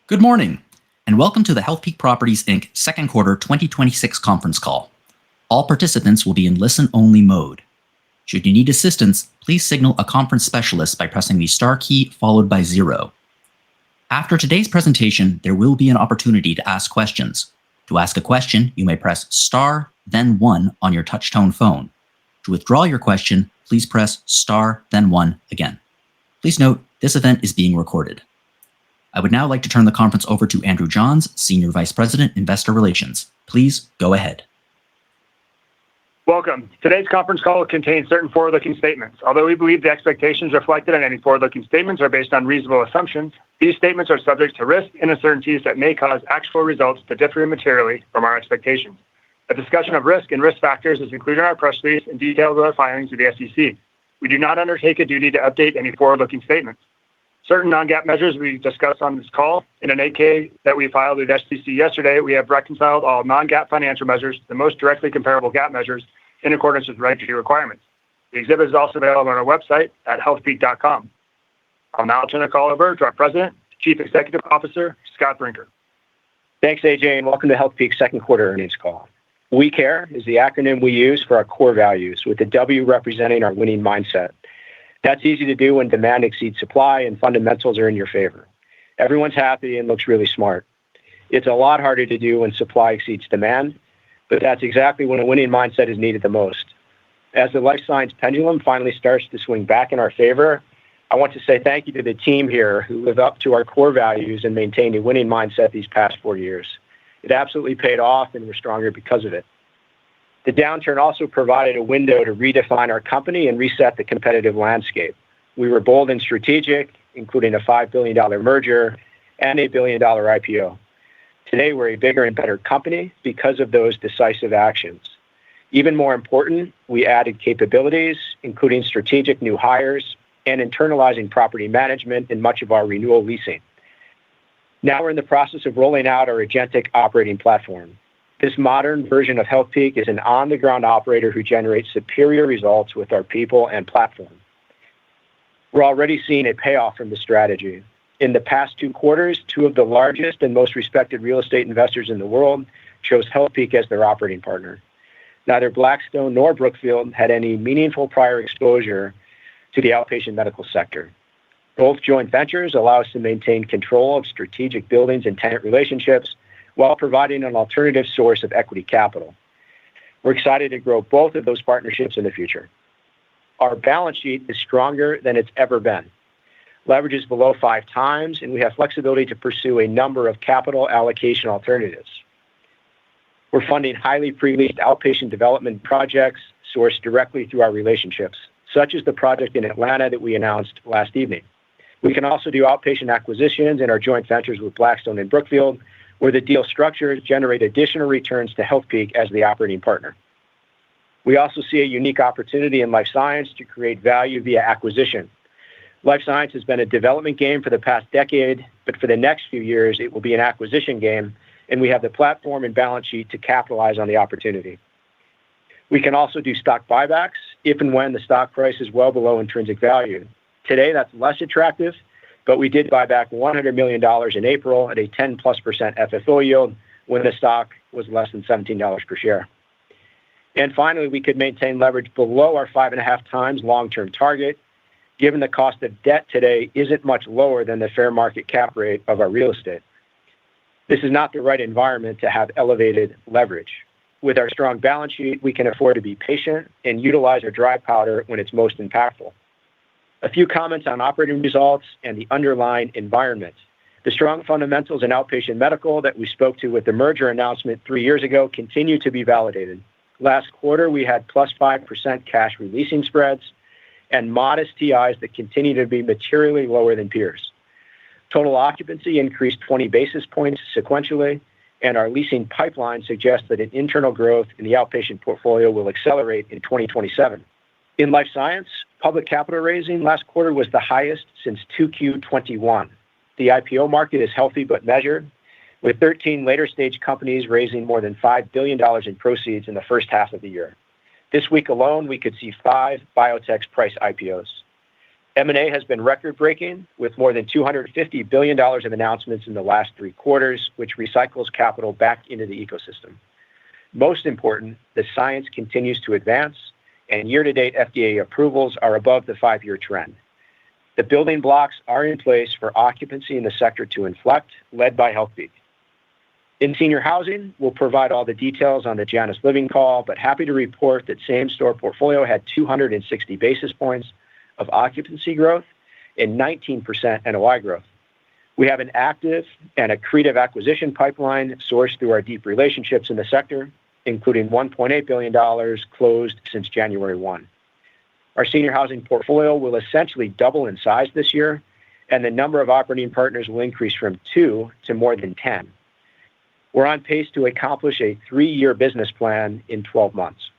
Good morning, and welcome to the Healthpeak Properties Inc. second quarter 2026 conference call. All participants will be in listen-only mode. Should you need assistance, please signal a conference specialist by pressing the star key followed by 0. After today's presentation, there will be an opportunity to ask questions. To ask a question, you may press star, then 1 on your touch-tone phone. To withdraw your question, please press star, then 1 again. Please note, this event is being recorded. I would now like to turn the conference over to Andrew Johns, Senior Vice President, Investor Relations. Please go ahead. Welcome. Today's conference call contains certain forward-looking statements. Although we believe the expectations reflected in any forward-looking statements are based on reasonable assumptions, these statements are subject to risks and uncertainties that may cause actual results to differ materially from our expectations. A discussion of risk and risk factors is included in our press release and detailed in our filings with the SEC. We do not undertake a duty to update any forward-looking statements. Certain non-GAAP measures we discussed on this call. In an 8-K that we filed with SEC yesterday, we have reconciled all non-GAAP financial measures to the most directly comparable GAAP measures in accordance with Reg G requirements. The exhibit is also available on our website at healthpeak.com. I'll now turn the call over to our President, Chief Executive Officer, Scott Brinker. Thanks, AJ, and welcome to Healthpeak's second quarter earnings call. We Care is the acronym we use for our core values, with the W representing our winning mindset. That's easy to do when demand exceeds supply and fundamentals are in your favor. Everyone's happy and looks really smart. It's a lot harder to do when supply exceeds demand, but that's exactly when a winning mindset is needed the most. As the life science pendulum finally starts to swing back in our favor, I want to say thank you to the team here who live up to our core values and maintained a winning mindset these past 4 years. It absolutely paid off, and we're stronger because of it. The downturn also provided a window to redefine our company and reset the competitive landscape. We were bold and strategic, including a $5 billion merger and a $1 billion IPO. Today, we're a bigger and better company because of those decisive actions. Even more important, we added capabilities, including strategic new hires and internalizing property management in much of our renewal leasing. Now we're in the process of rolling out our agentic operating platform. This modern version of Healthpeak is an on-the-ground operator who generates superior results with our people and platform. We're already seeing a payoff from the strategy. In the past 2 quarters, 2 of the largest and most respected real estate investors in the world chose Healthpeak as their operating partner. Neither Blackstone nor Brookfield had any meaningful prior exposure to the outpatient medical sector. Both joint ventures allow us to maintain control of strategic buildings and tenant relationships while providing an alternative source of equity capital. We're excited to grow both of those partnerships in the future. Our balance sheet is stronger than it's ever been. Leverage is below 5 times, and we have flexibility to pursue a number of capital allocation alternatives. We're funding highly pre-leased outpatient development projects sourced directly through our relationships, such as the project in Atlanta that we announced last evening. We can also do outpatient acquisitions in our joint ventures with Blackstone and Brookfield, where the deal structures generate additional returns to Healthpeak as the operating partner. We also see a unique opportunity in life science to create value via acquisition. Life science has been a development game for the past decade, but for the next few years, it will be an acquisition game, and we have the platform and balance sheet to capitalize on the opportunity. We can also do stock buybacks if and when the stock price is well below intrinsic value. Today, that's less attractive, but we did buy back $100 million in April at a 10+% FFO yield when the stock was less than $17 per share. And finally, we could maintain leverage below our 5.5 times long-term target, given the cost of debt today isn't much lower than the fair market cap rate of our real estate. This is not the right environment to have elevated leverage. With our strong balance sheet, we can afford to be patient and utilize our dry powder when it's most impactful. A few comments on operating results and the underlying environment. The strong fundamentals in outpatient medical that we spoke to with the merger announcement 3 years ago continue to be validated. Last quarter, we had plus 5% cash releasing spreads and modest TIs that continue to be materially lower than peers. Total occupancy increased 20 basis points sequentially, and our leasing pipeline suggests that an internal growth in the outpatient portfolio will accelerate in 2027. In life science, public capital raising last quarter was the highest since 2Q21. The IPO market is healthy but measured, with 13 later-stage companies raising more than $5 billion in proceeds in the first half of the year. This week alone, we could see 5 biotechs price IPOs. M&A has been record-breaking, with more than $250 billion of announcements in the last 3 quarters, which recycles capital back into the ecosystem. Most important, the science continues to advance, and year-to-date FDA approvals are above the 5-year trend. The building blocks are in place for occupancy in the sector to inflect, led by Healthpeak. In senior housing, we'll provide all the details on the Janus Living call, but happy to report that same-store portfolio had 260 basis points of occupancy growth and 19% NOI growth. We have an active and accretive acquisition pipeline sourced through our deep relationships in the sector, including $1.8 billion closed since January 1. Our senior housing portfolio will essentially double in size this year, and the number of operating partners will increase from 2 to more than 10. We're on pace to accomplish a 3-year business plan in 12 months.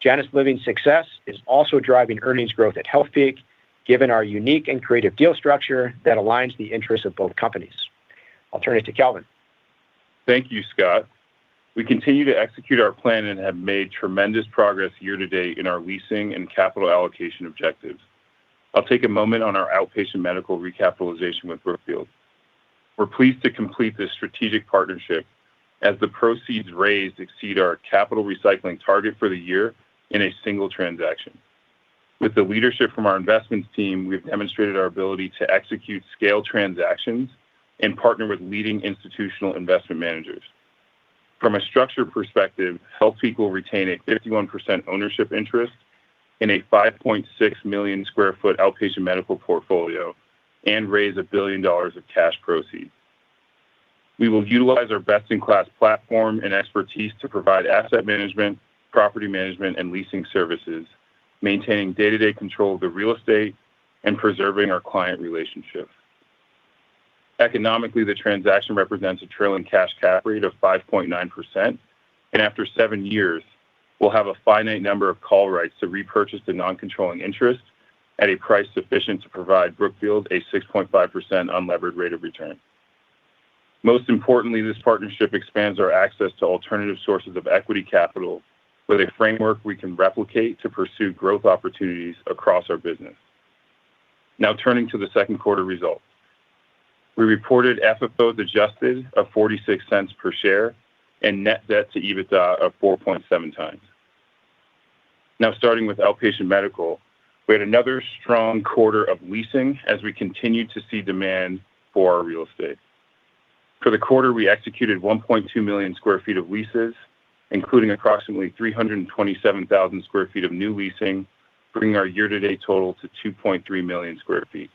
Janus Living's success is also driving earnings growth at Healthpeak, given our unique and creative deal structure that aligns the interests of both companies. I'll turn it to Kelvin. Thank you, Scott. We continue to execute our plan and have made tremendous progress year-to-date in our leasing and capital allocation objectives. I'll take a moment on our outpatient medical recapitalization with Brookfield. We're pleased to complete this strategic partnership as the proceeds raised exceed our capital recycling target for the year in a single transaction. With the leadership from our investments team, we've demonstrated our ability to execute scale transactions and partner with leading institutional investment managers. From a structure perspective, Healthpeak will retain a 51% ownership interest in a 5.6 million square foot outpatient medical portfolio and raise $1 billion of cash proceeds. We will utilize our best-in-class platform and expertise to provide asset management, property management, and leasing services, maintaining day-to-day control of the real estate and preserving our client relationships. Economically, the transaction represents a trailing cash cap rate of 5.9%, and after 7 years, we'll have a finite number of call rights to repurchase the non-controlling interest at a price sufficient to provide Brookfield a 6.5% unlevered rate of return. Most importantly, this partnership expands our access to alternative sources of equity capital with a framework we can replicate to pursue growth opportunities across our business. Now turning to the second quarter results. We reported FFO adjusted of 46 cents per share and net debt to EBITDA of 4.7 times. Now starting with outpatient medical, we had another strong quarter of leasing as we continued to see demand for our real estate. For the quarter, we executed 1.2 million square feet of leases, including approximately 327,000 square feet of new leasing, bringing our year-to-date total to 2.3 million square feet.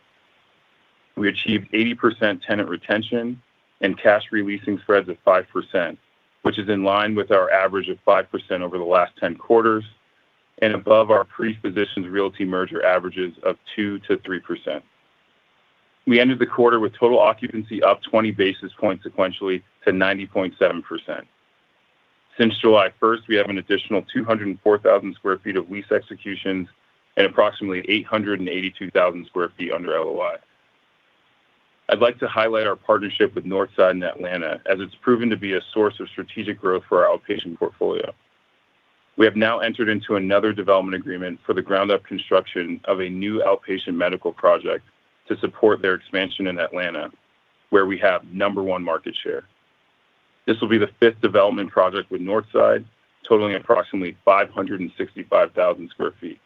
We achieved 80% tenant retention and cash releasing spreads of 5%, which is in line with our average of 5% over the last 10 quarters and above our pre-physicians realty merger averages of 2 to 3%. We ended the quarter with total occupancy up 20 basis points sequentially to 90.7%. Since July 1st, we have an additional 204,000 square feet of lease executions and approximately 882,000 square feet under LOI. I'd like to highlight our partnership with Northside in Atlanta, as it's proven to be a source of strategic growth for our outpatient portfolio. We have now entered into another development agreement for the ground-up construction of a new outpatient medical project to support their expansion in Atlanta, where we have #1 market share. This will be the 5th development project with Northside, totaling approximately 565,000 square feet.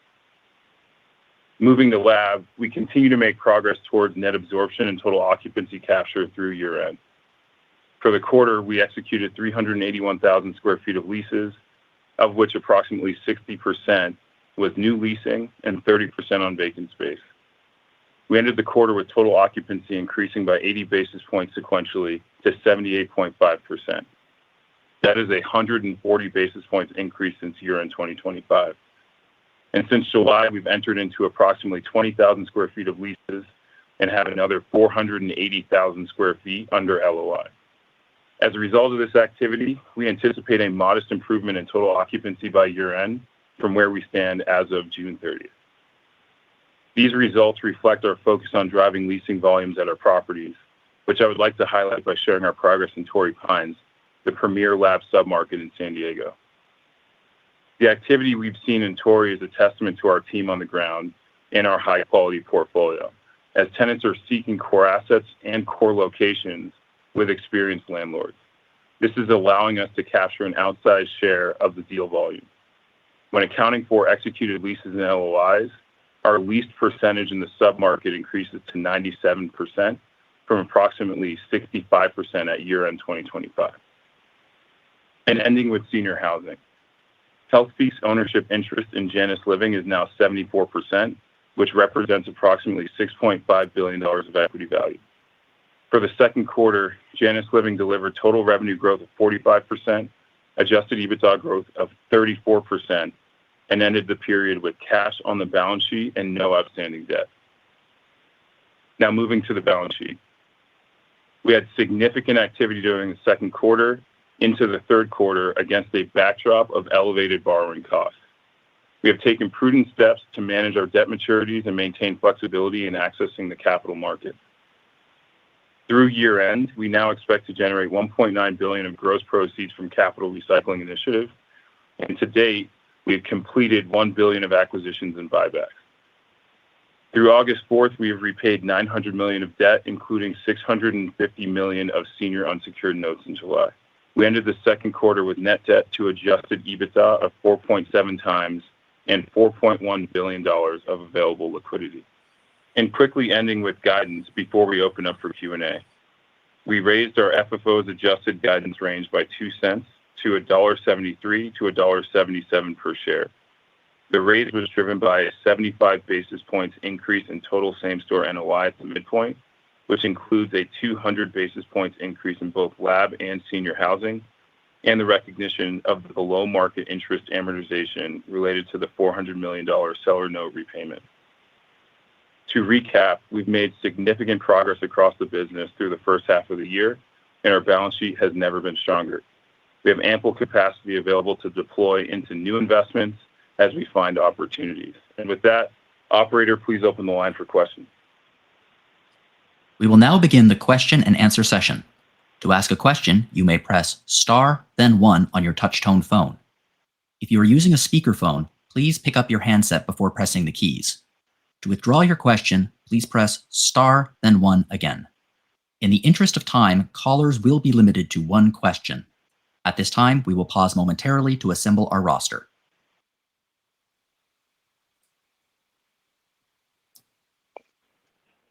Moving to lab, we continue to make progress towards net absorption and total occupancy capture through year-end. For the quarter, we executed 381,000 square feet of leases, of which approximately 60% was new leasing and 30% on vacant space. We ended the quarter with total occupancy increasing by 80 basis points sequentially to 78.5%. That is a 140 basis points increase since year-end 2025. And since July, we've entered into approximately 20,000 square feet of leases and have another 480,000 square feet under LOI. As a result of this activity, we anticipate a modest improvement in total occupancy by year-end from where we stand as of June 30th. These results reflect our focus on driving leasing volumes at our properties, which I would like to highlight by sharing our progress in Torrey Pines, the premier lab submarket in San Diego. The activity we've seen in Torrey is a testament to our team on the ground, in our high-quality portfolio, as tenants are seeking core assets and core locations with experienced landlords. This is allowing us to capture an outsized share of the deal volume. When accounting for executed leases and LOIs, our leased percentage in the submarket increases to 97% from approximately 65% at year-end 2025. And ending with senior housing. Healthpeak's ownership interest in Janus Living is now 74%, which represents approximately $6.5 billion of equity value. For the second quarter, Janus Living delivered total revenue growth of 45%, adjusted EBITDA growth of 34%, and ended the period with cash on the balance sheet and no outstanding debt. Now moving to the balance sheet. We had significant activity during the second quarter into the third quarter against a backdrop of elevated borrowing costs. We have taken prudent steps to manage our debt maturities and maintain flexibility in accessing the capital market. Through year-end, we now expect to generate $1.9 billion of gross proceeds from capital recycling initiative, and to date, we have completed $1 billion of acquisitions and buybacks. Through August 4th, we have repaid $900 million of debt, including $650 million of senior unsecured notes in July. We ended the second quarter with net debt to adjusted EBITDA of 4.7 times and $4.1 billion of available liquidity. And quickly ending with guidance before we open up for Q&A. We raised our FFO's adjusted guidance range by 2 cents to $1.73 to $1.77 per share. The raise was driven by a 75 basis points increase in total same-store NOI at the midpoint, which includes a 200 basis points increase in both lab and senior housing, and the recognition of the below-market interest amortization related to the $400 million seller note repayment. To recap, we've made significant progress across the business through the first half of the year, and our balance sheet has never been stronger. We have ample capacity available to deploy into new investments as we find opportunities. And with that, operator, please open the line for questions. We will now begin the question and answer session. To ask a question, you may press star, then 1 on your touch-tone phone. If you are using a speakerphone, please pick up your handset before pressing the keys. To withdraw your question, please press star, then 1 again. In the interest of time, callers will be limited to 1 question. At this time, we will pause momentarily to assemble our roster.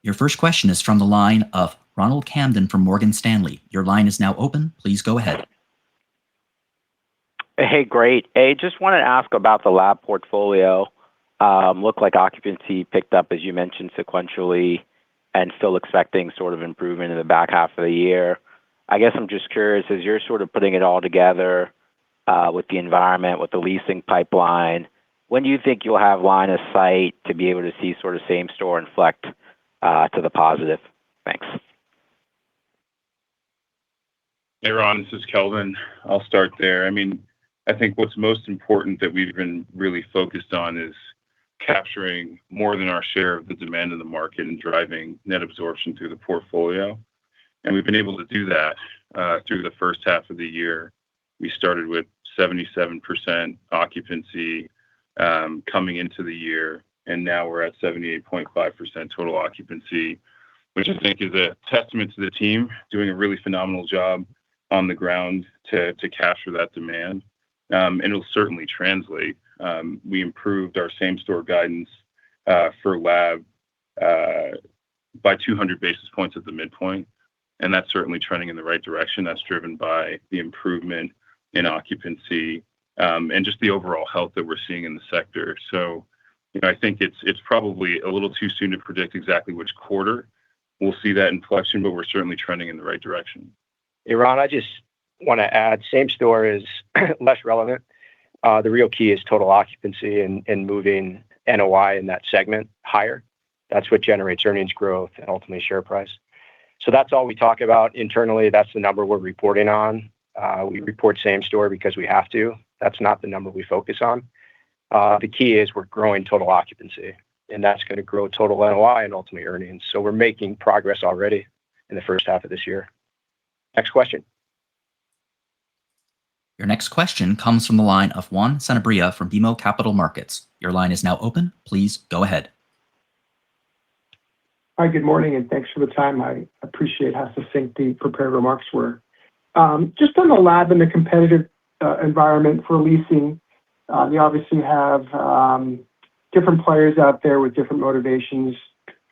Your first question is from the line of Ronald Kamdem from Morgan Stanley. Your line is now open. Please go ahead. Hey, great. Hey, just wanted to ask about the lab portfolio. Looked like occupancy picked up, as you mentioned, sequentially, and still expecting sort of improvement in the back half of the year. I guess I'm just curious, as you're sort of putting it all together with the environment, with the leasing pipeline, when do you think you'll have line of sight to be able to see sort of same store inflect to the positive? Thanks. Hey, Ron, this is Kelvin. I'll start there. I think what's most important that we've been really focused on is capturing more than our share of the demand in the market and driving net absorption through the portfolio. And we've been able to do that through the first half of the year. We started with 77% occupancy coming into the year, and now we're at 78.5% total occupancy, which I think is a testament to the team doing a really phenomenal job on the ground to capture that demand. And it'll certainly translate. We improved our same-store guidance for lab by 200 basis points at the midpoint, and that's certainly trending in the right direction. That's driven by the improvement in occupancy and just the overall health that we're seeing in the sector. So, I think it's probably a little too soon to predict exactly which quarter we'll see that inflection, but we're certainly trending in the right direction. Hey, Ron, I just want to add, same store is less relevant. The real key is total occupancy and moving NOI in that segment higher. That's what generates earnings growth and ultimately share price. So that's all we talk about internally. That's the number we're reporting on. We report same store because we have to. That's not the number we focus on. The key is we're growing total occupancy, and that's going to grow total NOI and ultimately earnings. So we're making progress already in the first half of this year. Next question. Your next question comes from the line of Juan Sanabria from BMO Capital Markets. Your line is now open. Please go ahead. Hi, good morning, and thanks for the time. I appreciate how succinct the prepared remarks were. Just on the lab and the competitive environment for leasing, you obviously have different players out there with different motivations,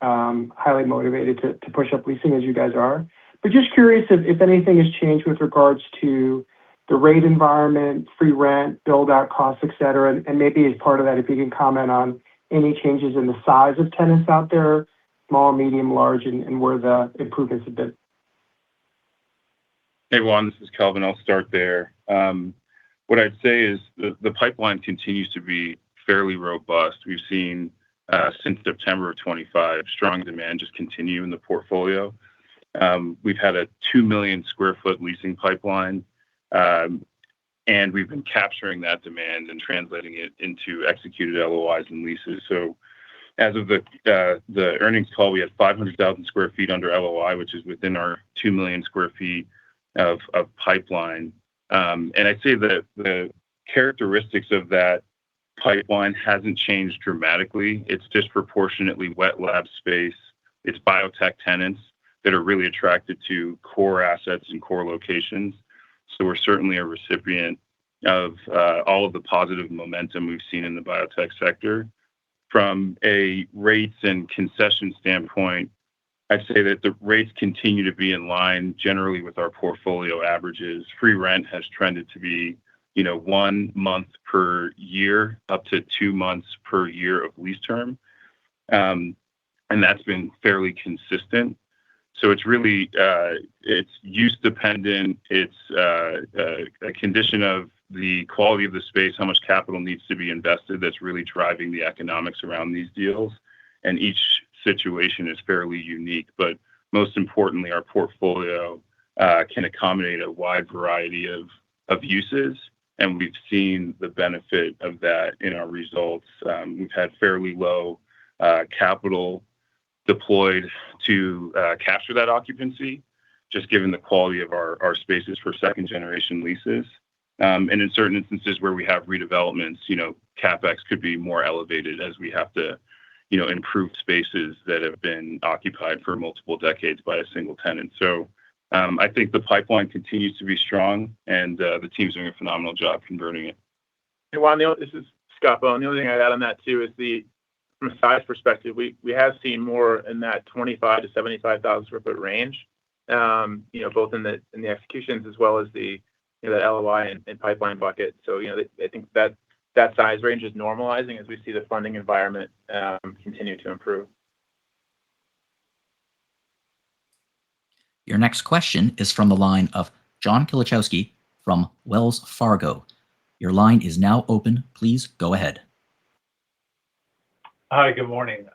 highly motivated to push up leasing as you guys are. But just curious if anything has changed with regards to the rate environment, free rent, build-out costs, et cetera. And maybe as part of that, if you can comment on any changes in the size of tenants out there, small, medium, large, and where the improvements have been. Hey, Juan, this is Kelvin. I'll start there. What I'd say is the pipeline continues to be fairly robust. We've seen since September of 25, strong demand just continue in the portfolio. We've had a 2 million square foot leasing pipeline, and we've been capturing that demand and translating it into executed LOIs and leases. So as of the earnings call, we had 500,000 square feet under LOI, which is within our 2 million square feet of pipeline. And I'd say that the characteristics of that pipeline hasn't changed dramatically. It's disproportionately wet lab space. It's biotech tenants that are really attracted to core assets and core locations. So we're certainly a recipient of all of the positive momentum we've seen in the biotech sector. From a rates and concession standpoint, I'd say that the rates continue to be in line generally with our portfolio averages. Free rent has trended to be 1 month per year up to 2 months per year of lease term. And that's been fairly consistent. So it's really, it's use dependent. It's a condition of the quality of the space, how much capital needs to be invested that's really driving the economics around these deals. And each situation is fairly unique. But most importantly, our portfolio can accommodate a wide variety of uses. And we've seen the benefit of that in our results. We've had fairly low capital deployed to capture that occupancy, just given the quality of our spaces for second generation leases. And in certain instances where we have redevelopments, CapEx could be more elevated as we have to, improve spaces that have been occupied for multiple decades by a single tenant. So I think the pipeline continues to be strong, and the team's doing a phenomenal job converting it. Hey, Juan, this is Scott Bowen. The only thing I'd add on that too is from a size perspective, we have seen more in that 25 to 75,000 square foot range, both in the executions as well as the that LOI and pipeline bucket. So I think that size range is normalizing as we see the funding environment continue to improve. Your next question is from the line of John Kilichowski from Wells Fargo. Your line is now open. Please go ahead. Hi, good morning.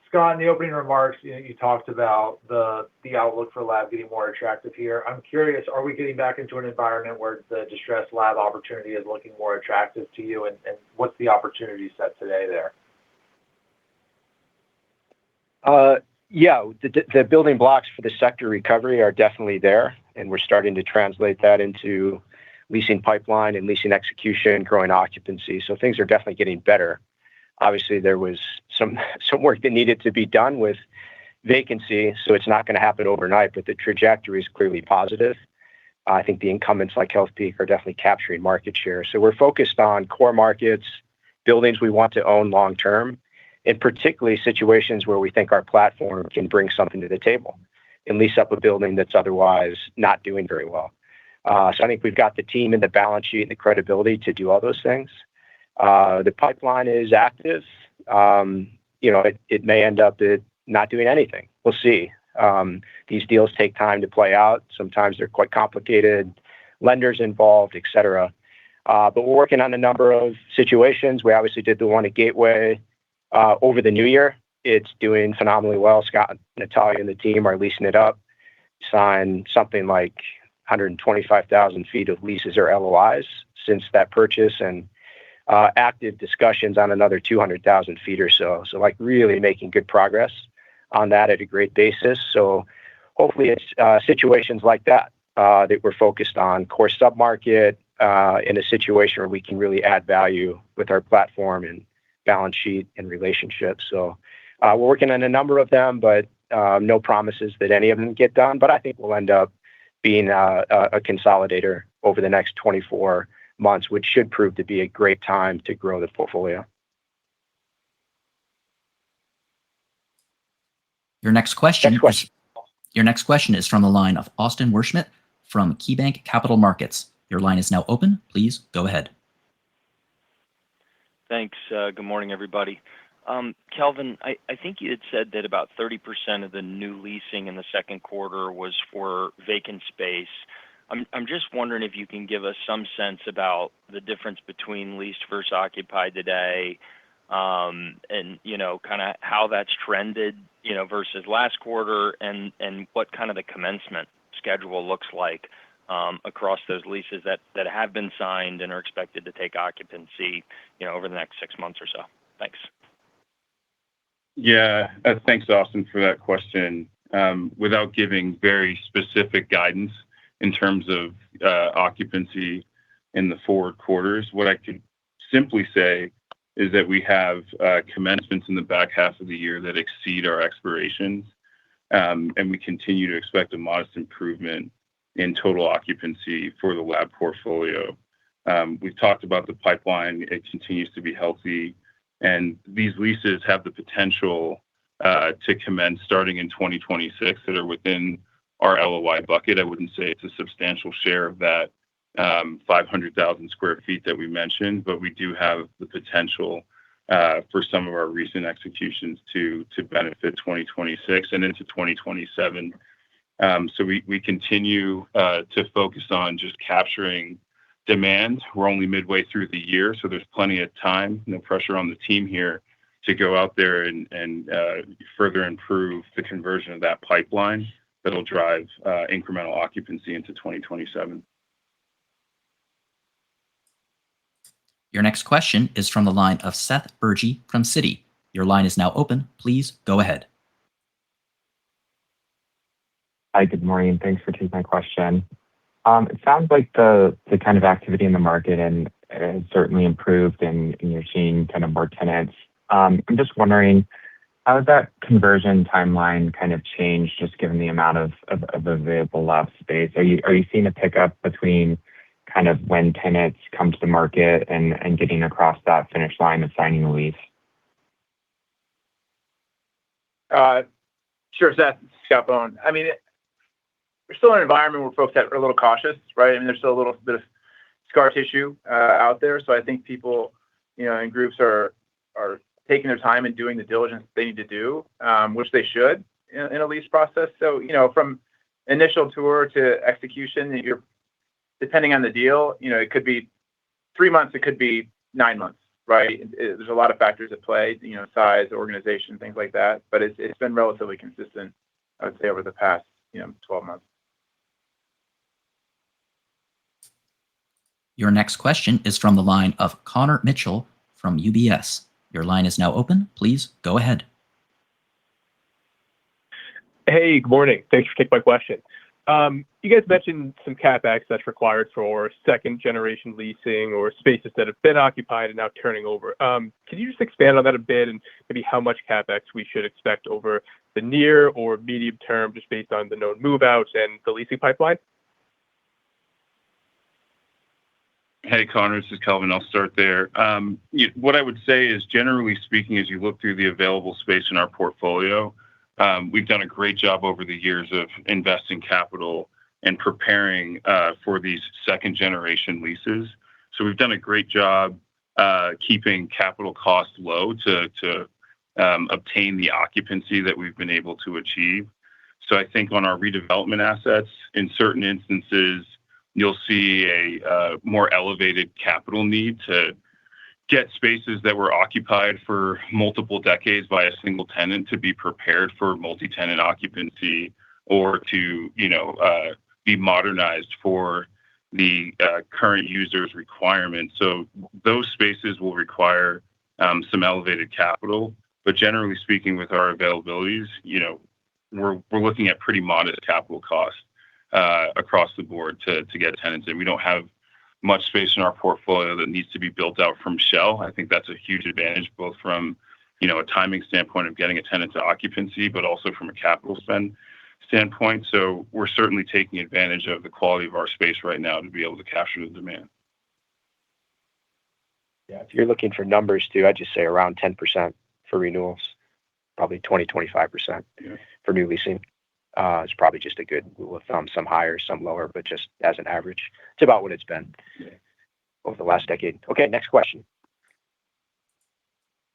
Scott, in the opening remarks, you talked about the outlook for lab getting more attractive here. I'm curious, are we getting back into an environment where the distressed lab opportunity is looking more attractive to you, and what's the opportunity set today there? Yeah, the building blocks for the sector recovery are definitely there, and we're starting to translate that into leasing pipeline and leasing execution, growing occupancy. So things are definitely getting better. Obviously, there was some work that needed to be done with vacancy, so it's not going to happen overnight, but the trajectory is clearly positive. I think the incumbents like Healthpeak are definitely capturing market share. So we're focused on core markets, buildings we want to own long term, and particularly situations where we think our platform can bring something to the table and lease up a building that's otherwise not doing very well. So I think we've got the team and the balance sheet and the credibility to do all those things. The pipeline is active. It may end up not doing anything. We'll see. These deals take time to play out. Sometimes they're quite complicated, lenders involved, et cetera. But we're working on a number of situations. We obviously did the one at Gateway over the new year. It's doing phenomenally well. Scott, Natalia, and the team are leasing it up. Signed something like 125,000 feet of leases or LOIs since that purchase, and active discussions on another 200,000 feet or so. So really making good progress on that at a great basis. So hopefully it's situations like that that we're focused on, core submarket in a situation where we can really add value with our platform and balance sheet and relationships. So we're working on a number of them, but No promises that any of them get done, but I think we'll end up being a consolidator over the next 24 months, which should prove to be a great time to grow the portfolio. Your next question is from the line of Austin Wurschmidt from KeyBanc Capital Markets. Your line is now open. Please go ahead. Thanks. Good morning, everybody. Kelvin, I think you had said that about 30% of the new leasing in the second quarter was for vacant space. I'm just wondering if you can give us some sense about the difference between leased versus occupied today, and kind of how that's trended, versus last quarter, and what kind of the commencement schedule looks like across those leases that have been signed and are expected to take occupancy, over the next 6 months or so. Thanks. Yeah. Thanks, Austin, for that question. Without giving very specific guidance in terms of occupancy in the forward quarters, what I could simply say is that we have commencements in the back half of the year that exceed our expirations, and we continue to expect a modest improvement in total occupancy for the lab portfolio. We've talked about the pipeline. It continues to be healthy, and these leases have the potential to commence starting in 2026 that are within our LOI bucket. I wouldn't say it's a substantial share of that 500,000 square feet that we mentioned, but we do have the potential for some of our recent executions to benefit 2026 and into 2027. So we continue to focus on just capturing demand. We're only midway through the year, so there's plenty of time, no pressure on the team here to go out there and further improve the conversion of that pipeline that'll drive incremental occupancy into 2027. Your next question is from the line of Seth Bergey from Citi. Your line is now open. Please go ahead. Hi, good morning. Thanks for taking my question. It sounds like the kind of activity in the market and has certainly improved, and you're seeing kind of more tenants. I'm just wondering, how has that conversion timeline kind of changed, just given the amount of available lab space? Are you seeing a pickup between kind of when tenants come to the market and getting across that finish line of signing a lease? Sure, Seth. Scott Bohn. I mean, we're still in an environment where folks are a little cautious, right? I mean, there's still a little bit of scar tissue out there. So I think people, in groups are taking their time and doing the diligence they need to do, which they should in a lease process. So, from initial tour to execution, depending on the deal, it could be 3 months, it could be 9 months, right? There's a lot of factors at play, size, organization, things like that. But it's been relatively consistent, I would say, over the past, 12 months. Your next question is from the line of Connor Mitchell from UBS. Your line is now open. Please go ahead. Hey, good morning. Thanks for taking my question. You guys mentioned some CapEx that's required for second-generation leasing or spaces that have been occupied and now turning over. Can you just expand on that a bit, and maybe how much CapEx we should expect over the near or medium term, just based on the known move-outs and the leasing pipeline? Hey, Connor, this is Kelvin. I'll start there. What I would say is, generally speaking, as you look through the available space in our portfolio, we've done a great job over the years of investing capital and preparing for these second-generation leases. So we've done a great job keeping capital costs low to obtain the occupancy that we've been able to achieve. So I think on our redevelopment assets, in certain instances, you'll see a more elevated capital need to get spaces that were occupied for multiple decades by a single tenant to be prepared for multi-tenant occupancy, or to be modernized for the current user's requirements. So those spaces will require some elevated capital. But generally speaking, with our availabilities, we're looking at pretty modest capital costs across the board to get tenants in. We don't have much space in our portfolio that needs to be built out from shell. I think that's a huge advantage, both from a timing standpoint of getting a tenant to occupancy, but also from a capital spend standpoint. So we're certainly taking advantage of the quality of our space right now to be able to capture the demand. Yeah, if you're looking for numbers too, I'd just say around 10% for renewals, probably 20-25% for new leasing. It's probably just a good rule of thumb, some higher, some lower, but just as an average. It's about what it's been over the last decade. Okay, next question.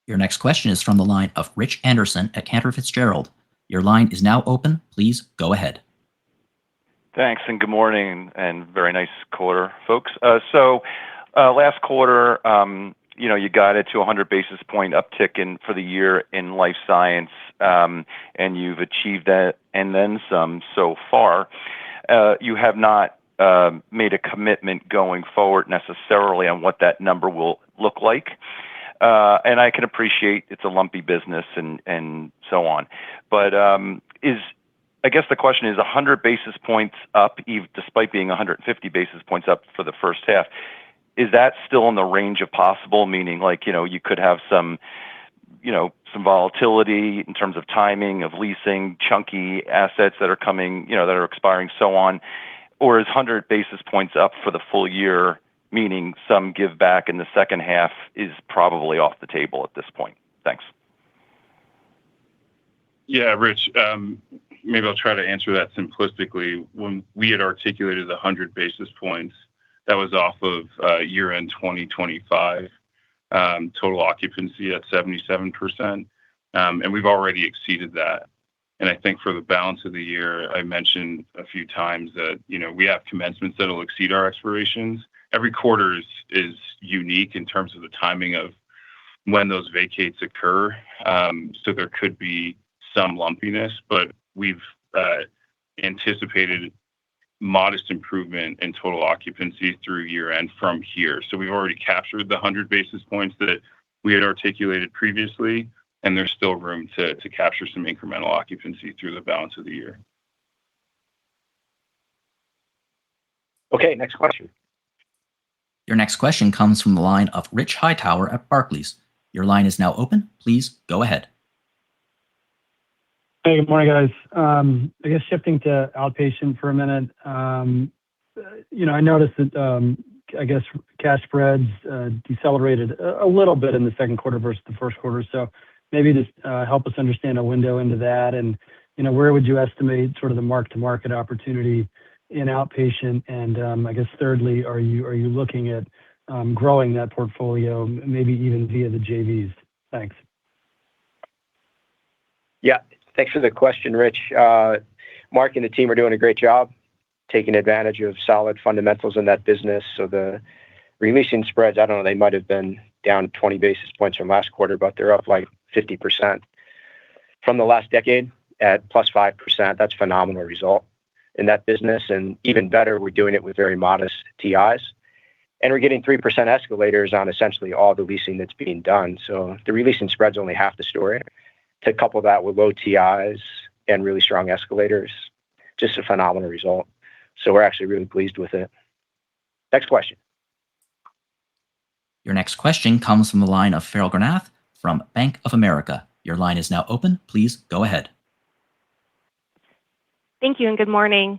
Your next question is from the line of Rich Anderson at Cantor Fitzgerald. Your line is now open. Please go ahead. Thanks, and good morning, and very nice quarter, folks. Last quarter, you guided to 100 basis point uptick for the year in life science, and you've achieved that and then some so far. You have not made a commitment going forward necessarily on what that number will look like. And I can appreciate it's a lumpy business and so on. But I guess the question is 100 basis points up, despite being 150 basis points up for the first half. Is that still in the range of possible? Meaning, you could have some volatility in terms of timing of leasing, chunky assets that are coming, that are expiring, so on. Or is 100 basis points up for the full year, meaning some give back in the second half, is probably off the table at this point? Thanks. Yeah, Rich, maybe I'll try to answer that simplistically. When we had articulated the 100 basis points, that was off of year-end 2025 total occupancy at 77%. And we've already exceeded that. And I think for the balance of the year, I mentioned a few times that, we have commencements that will exceed our expirations. Every quarter is unique in terms of the timing of when those vacates occur. So there could be some lumpiness, but we've anticipated modest improvement in total occupancy through year-end from here. So we've already captured the 100 basis points that we had articulated previously, and there's still room to capture some incremental occupancy through the balance of the year. Okay, next question. Your next question comes from the line of Rich Hightower at Barclays. Your line is now open. Please go ahead. Hey, good morning, guys. I guess shifting to outpatient for a minute. I noticed that, cash spreads decelerated a little bit in the second quarter versus the first quarter. So maybe just help us understand a window into that. And, where would you estimate sort of the mark-to-market opportunity in outpatient? And I guess thirdly, are you looking at growing that portfolio, maybe even via the JVs? Thanks. Yeah, thanks for the question, Rich. Mark and the team are doing a great job taking advantage of solid fundamentals in that business. So the releasing spreads, I don't know, they might have been down 20 basis points from last quarter, but they're up like 50% from the last decade at plus 5%. That's a phenomenal result in that business. And even better, we're doing it with very modest TIs. And we're getting 3% escalators on essentially all the leasing that's being done. So the releasing spread's only half the story. To couple that with low TIs and really strong escalators, just a phenomenal result. So we're actually really pleased with it. Next question. Your next question comes from the line of Farrell Granath from Bank of America. Your line is now open. Please go ahead. Thank you and good morning.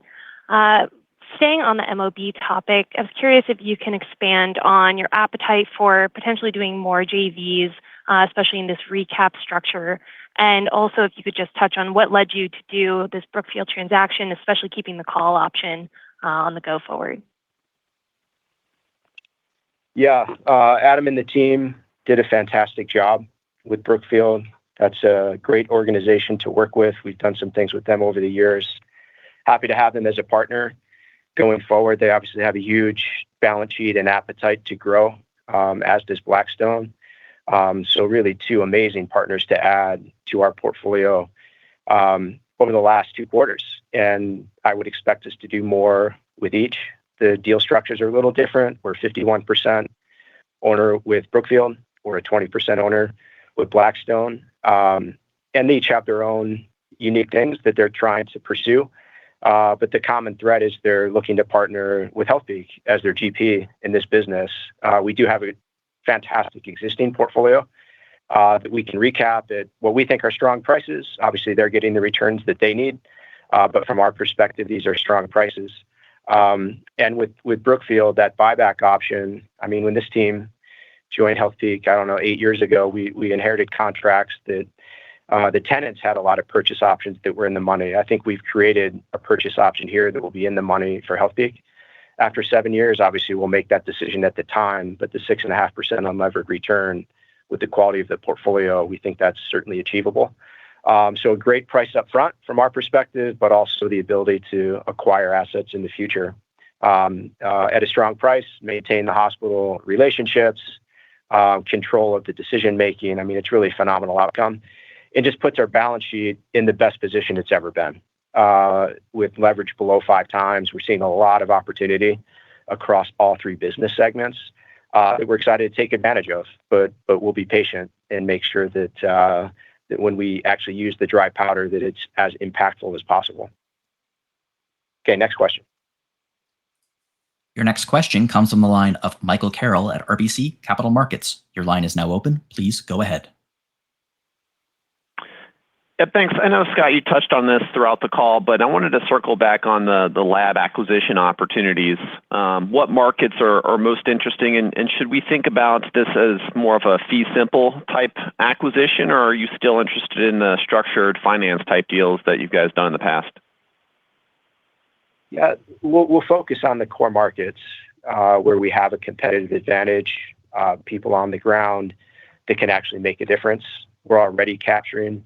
Staying on the MOB topic, I was curious if you can expand on your appetite for potentially doing more JVs, especially in this recap structure. And also if you could just touch on what led you to do this Brookfield transaction, especially keeping the call option on the go forward. Yeah, Adam and the team did a fantastic job with Brookfield. That's a great organization to work with. We've done some things with them over the years. Happy to have them as a partner going forward. They obviously have a huge balance sheet and appetite to grow, as does Blackstone. So really two amazing partners to add to our portfolio over the last 2 quarters. And I would expect us to do more with each. The deal structures are a little different. We're 51% owner with Brookfield. We're a 20% owner with Blackstone. And they each have their own unique things that they're trying to pursue. But the common thread is they're looking to partner with Healthpeak as their GP in this business. We do have a fantastic existing portfolio that we can recap at what we think are strong prices. Obviously, they're getting the returns that they need. But from our perspective, these are strong prices. And with Brookfield, that buyback option, I mean, when this team joined Healthpeak, I don't know, 8 years ago, we inherited contracts that the tenants had a lot of purchase options that were in the money. I think we've created a purchase option here that will be in the money for Healthpeak. After 7 years, obviously, we'll make that decision at the time, but the 6.5% unlevered return with the quality of the portfolio, we think that's certainly achievable. So a great price up front from our perspective, but also the ability to acquire assets in the future at a strong price, maintain the hospital relationships, control of the decision-making. I mean, it's really a phenomenal outcome. It just puts our balance sheet in the best position it's ever been. With leverage below 5x, we're seeing a lot of opportunity across all three business segments that we're excited to take advantage of. But we'll be patient and make sure that when we actually use the dry powder, that it's as impactful as possible. Okay, next question. Your next question comes from the line of Michael Carroll at RBC Capital Markets. Your line is now open. Please go ahead. Yeah, thanks. I know, Scott, you touched on this throughout the call, but I wanted to circle back on the lab acquisition opportunities. What markets are most interesting, and should we think about this as more of a fee simple type acquisition, or are you still interested in the structured finance type deals that you guys done in the past? Yeah, we'll focus on the core markets where we have a competitive advantage, people on the ground that can actually make a difference. We're already capturing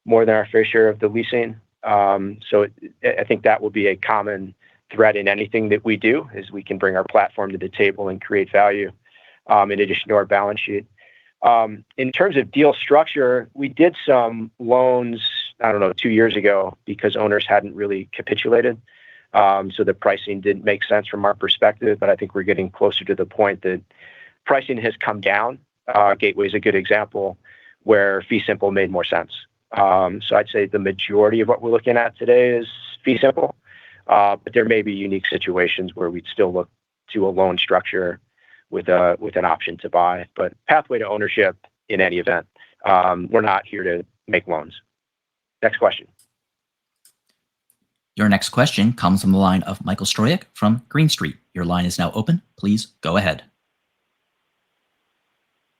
more than our fair share of the leasing. So I think that will be a common thread in anything that we do, is we can bring our platform to the table and create value in addition to our balance sheet. In terms of deal structure, we did some loans, I don't know, 2 years ago because owners hadn't really capitulated. So the pricing didn't make sense from our perspective, but I think we're getting closer to the point that pricing has come down. Gateway is a good example where fee simple made more sense. So I'd say the majority of what we're looking at today is fee simple, but there may be unique situations where we'd still look to a loan structure with an option to buy. But pathway to ownership in any event, we're not here to make loans. Next question. Your next question comes from the line of Michael Stroyeck from Green Street. Your line is now open. Please go ahead.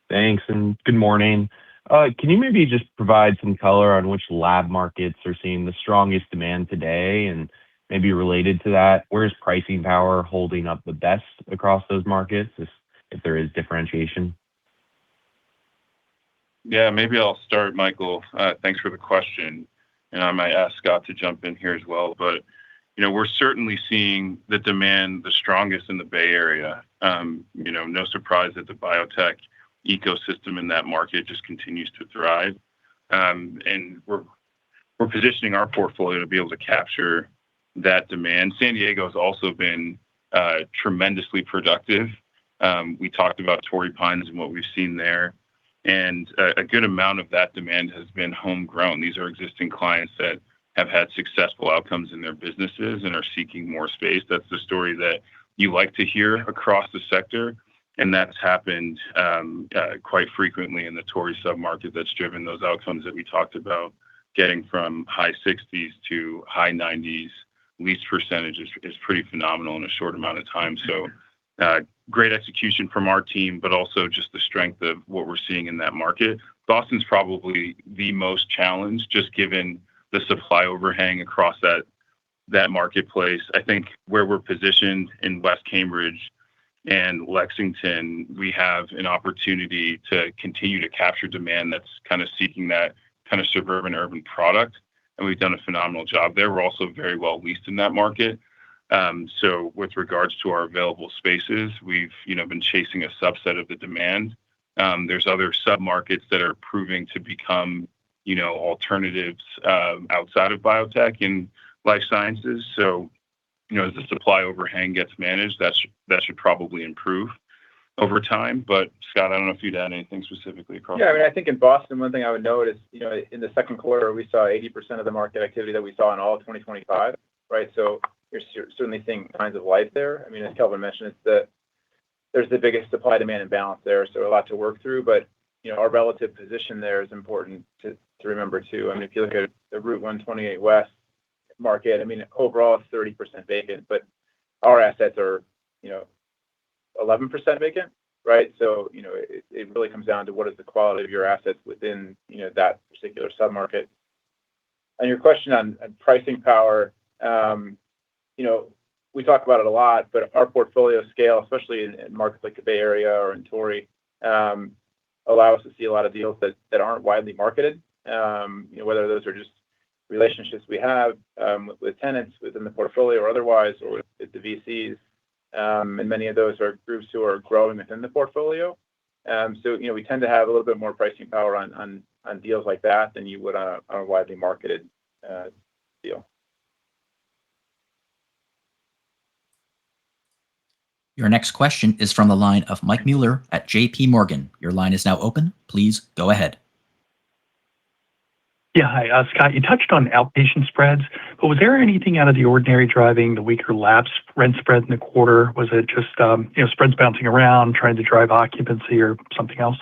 Thanks, and good morning. Can you maybe just provide some color on which lab markets are seeing the strongest demand today? And maybe related to that, where is pricing power holding up the best across those markets, if there is differentiation? Yeah, maybe I'll start, Michael. Thanks for the question. And I might ask Scott to jump in here as well. But, we're certainly seeing the demand the strongest in the Bay Area. No surprise that the biotech ecosystem in that market just continues to thrive. And we're positioning our portfolio to be able to capture that demand. San Diego has also been tremendously productive. We talked about Torrey Pines and what we've seen there. And a good amount of that demand has been homegrown. These are existing clients that have had successful outcomes in their businesses and are seeking more space. That's the story that you like to hear across the sector. And that's happened quite frequently in the Torrey submarket that's driven those outcomes that we talked about, getting from high 60s to high 90s. Lease percentage is pretty phenomenal in a short amount of time. So great execution from our team, but also just the strength of what we're seeing in that market. Boston's probably the most challenged, just given the supply overhang across that marketplace. I think where we're positioned in West Cambridge and Lexington, we have an opportunity to continue to capture demand that's kind of seeking that kind of suburban urban product. And we've done a phenomenal job there. We're also very well leased in that market. So with regards to our available spaces, we've been chasing a subset of the demand. There's other submarkets that are proving to become alternatives outside of biotech and life sciences. So as the supply overhang gets managed, that should probably improve over time. But Scott, I don't know if you'd add anything specifically across. Yeah, I mean, I think in Boston, one thing I would note is, in the second quarter, we saw 80% of the market activity that we saw in all of 2025, right? So you're certainly seeing signs of life there. I mean, as Kelvin mentioned, there's the biggest supply-demand imbalance there, so a lot to work through. But our relative position there is important to remember too. I mean, if you look at the Route 128 West market, I mean, overall it's 30% vacant, but our assets are, 11% vacant, right? So, it really comes down to what is the quality of your assets within, that particular submarket. And your question on pricing power, we talk about it a lot, but our portfolio scale, especially in markets like the Bay Area or in Torrey, allow us to see a lot of deals that aren't widely marketed. Whether those are just relationships we have with tenants within the portfolio or otherwise, or with the VCs. And many of those are groups who are growing within the portfolio. So, we tend to have a little bit more pricing power on deals like that than you would on a widely marketed deal. Your next question is from the line of Mike Mueller at JP Morgan. Your line is now open. Please go ahead. Yeah, hi. Scott, you touched on outpatient spreads, but was there anything out of the ordinary driving the weaker lab rent spread in the quarter? Was it just spreads bouncing around, trying to drive occupancy or something else?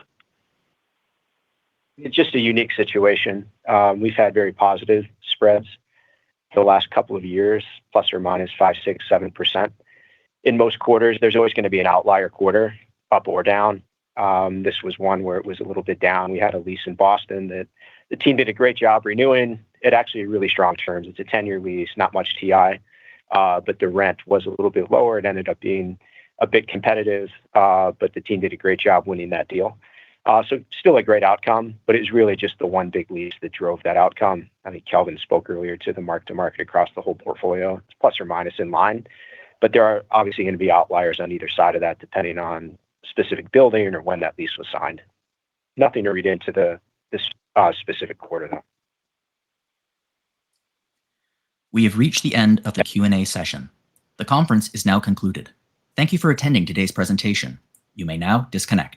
It's just a unique situation. We've had very positive spreads for the last couple of years, plus or minus 5, 6, 7%. In most quarters, there's always going to be an outlier quarter, up or down. This was one where it was a little bit down. We had a lease in Boston that the team did a great job renewing. It actually really strong terms. It's a 10-year lease, not much TI, but the rent was a little bit lower. It ended up being a bit competitive, but the team did a great job winning that deal. So still a great outcome, but it was really just the one big lease that drove that outcome. I think Kelvin spoke earlier to the mark-to-market across the whole portfolio. It's plus or minus in line, but there are obviously going to be outliers on either side of that, depending on specific building or when that lease was signed. Nothing to read into this specific quarter, though. We have reached the end of the Q&A session. The conference is now concluded. Thank you for attending today's presentation. You may now disconnect.